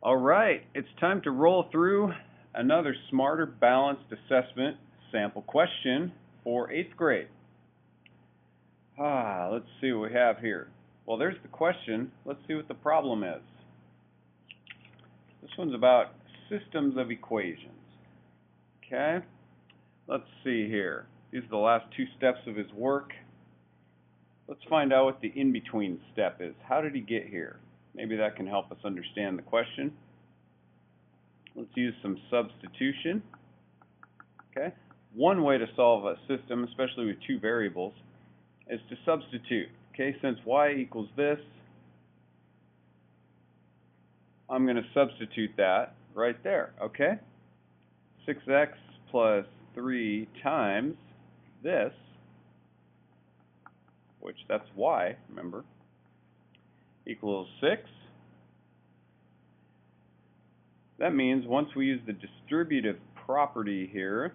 All right, it's time to roll through another Smarter Balanced Assessment sample question for 8th grade. Let's see what we have here. Well, there's the question. Let's see what the problem is. This one's about systems of equations. Okay, let's see here. These are the last two steps of his work. Let's find out what the in-between step is. How did he get here? Maybe that can help us understand the question. Let's use some substitution. Okay. One way to solve a system, especially with two variables, is to substitute. Okay, since y equals this, I'm going to substitute that right there. Okay. 6x plus 3 times this, which that's y, remember, equals 6. That means once we use the distributive property here,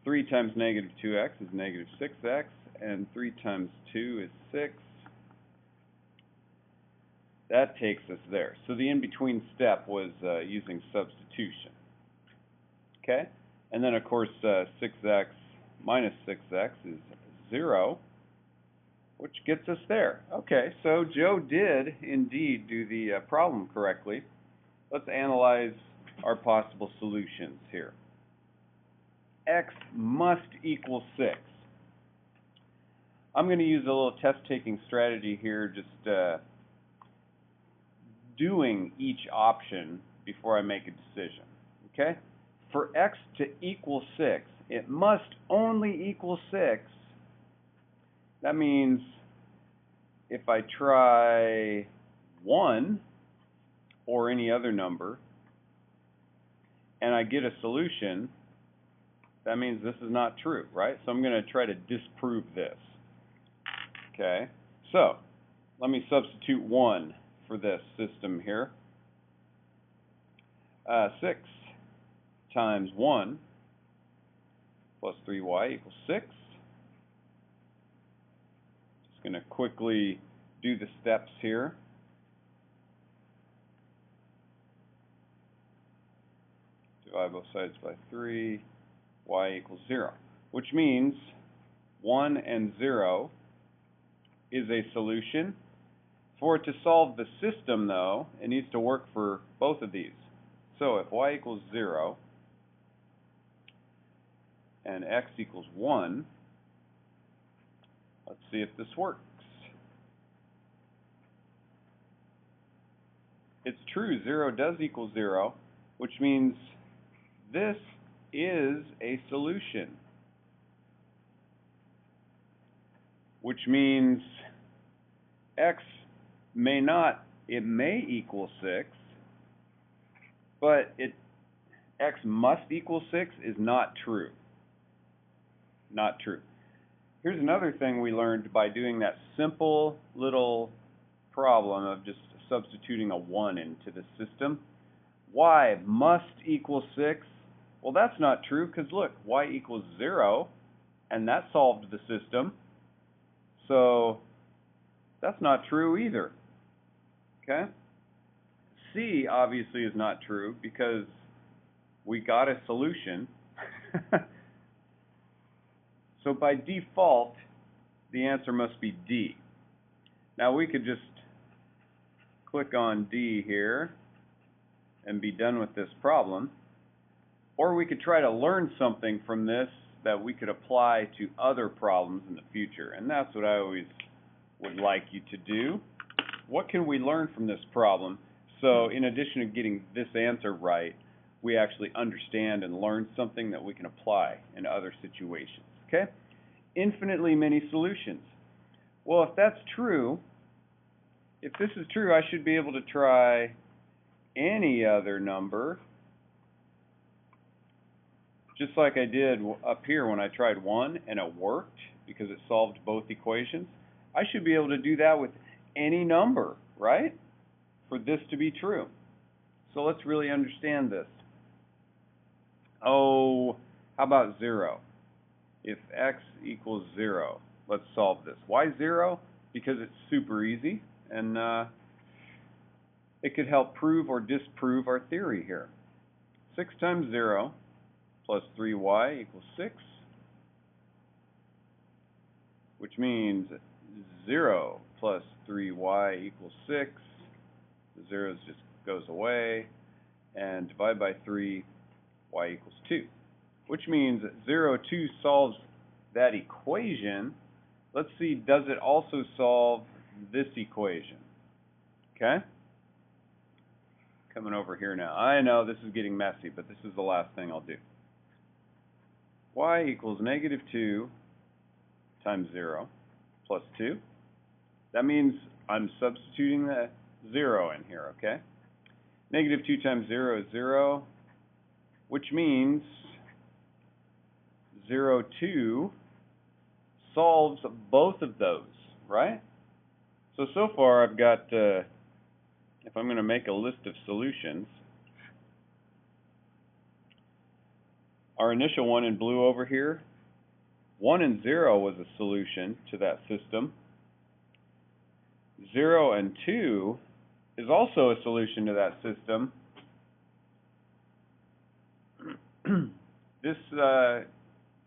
3 times negative 2x is negative 6x, and 3 times 2 is 6. That takes us there. So the in-between step was using substitution. Okay? And then, of course, 6x minus 6x is 0, which gets us there. Okay, so Joe did indeed do the problem correctly. Let's analyze our possible solutions here. X must equal 6. I'm going to use a little test-taking strategy here, just doing each option before I make a decision. Okay? For x to equal 6, it must only equal 6. That means if I try 1 or any other number and I get a solution, that means this is not true, right? So I'm going to try to disprove this. Okay, so let me substitute 1 for this system here. 6 times 1 plus 3y equals 6. Just going to quickly do the steps here. Divide both sides by 3, y equals 0, which means 1 and 0 is a solution. For it to solve the system, though, it needs to work for both of these. So if y equals 0 and x equals 1, let's see if this works. It's true, 0 does equal 0, which means this is a solution, which means x may equal 6, but x must equal 6 is not true. Not true. Here's another thing we learned by doing that simple little problem of just substituting a 1 into the system. Y must equal 6. Well, that's not true because look, y equals 0, and that solved the system. So that's not true either. Okay? C obviously is not true because we got a solution. So by default, the answer must be D. Now we could just click on D here and be done with this problem. Or we could try to learn something from this that we could apply to other problems in the future. And that's what I always would like you to do. What can we learn from this problem? So in addition to getting this answer right, we actually understand and learn something that we can apply in other situations. Okay? Infinitely many solutions. Well, if that's true, if this is true, I should be able to try any other number, just like I did up here when I tried 1 and it worked because it solved both equations. I should be able to do that with any number, right? For this to be true. So let's really understand this. Oh, how about 0? If x equals 0, let's solve this. Why 0? Because it's super easy. And it could help prove or disprove our theory here. 6 times 0 plus 3y equals 6, which means 0 plus 3y equals 6. The zeros just goes away, and divide by 3, y equals 2, which means 0, 2 solves that equation. Let's see, does it also solve this equation? Okay? Coming over here now. I know this is getting messy, but this is the last thing I'll do. Y equals negative 2 times 0 plus 2. That means I'm substituting the 0 in here, okay? Negative 2 times 0 is 0, which means 0, 2 solves both of those, right? So far I've got, if I'm going to make a list of solutions, our initial one in blue over here, 1 and 0 was a solution to that system. 0 and 2 is also a solution to that system. This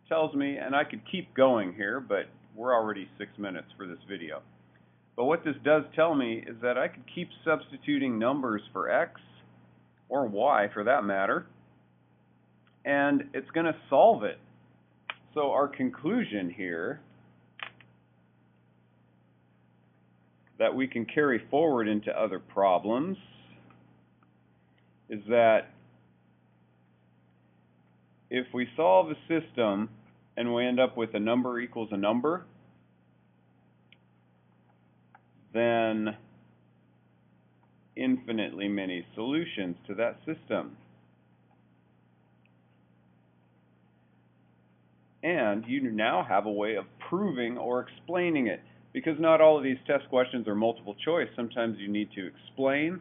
tells me, and I could keep going here, but we're already 6 minutes for this video. But what this does tell me is that I could keep substituting numbers for x, or y for that matter, and it's going to solve it. So our conclusion here that we can carry forward into other problems is that if we solve a system and we end up with a number equals a number, then infinitely many solutions to that system. And you now have a way of proving or explaining it, because not all of these test questions are multiple choice. Sometimes you need to explain,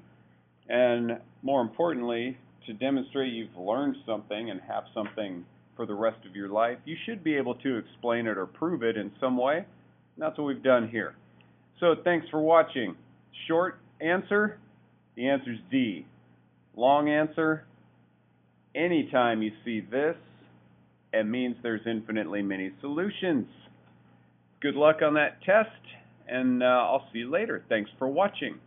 and more importantly, to demonstrate you've learned something and have something for the rest of your life, you should be able to explain it or prove it in some way. And that's what we've done here. So thanks for watching. Short answer, the answer is D. Long answer, anytime you see this, it means there's infinitely many solutions. Good luck on that test, and I'll see you later. Thanks for watching.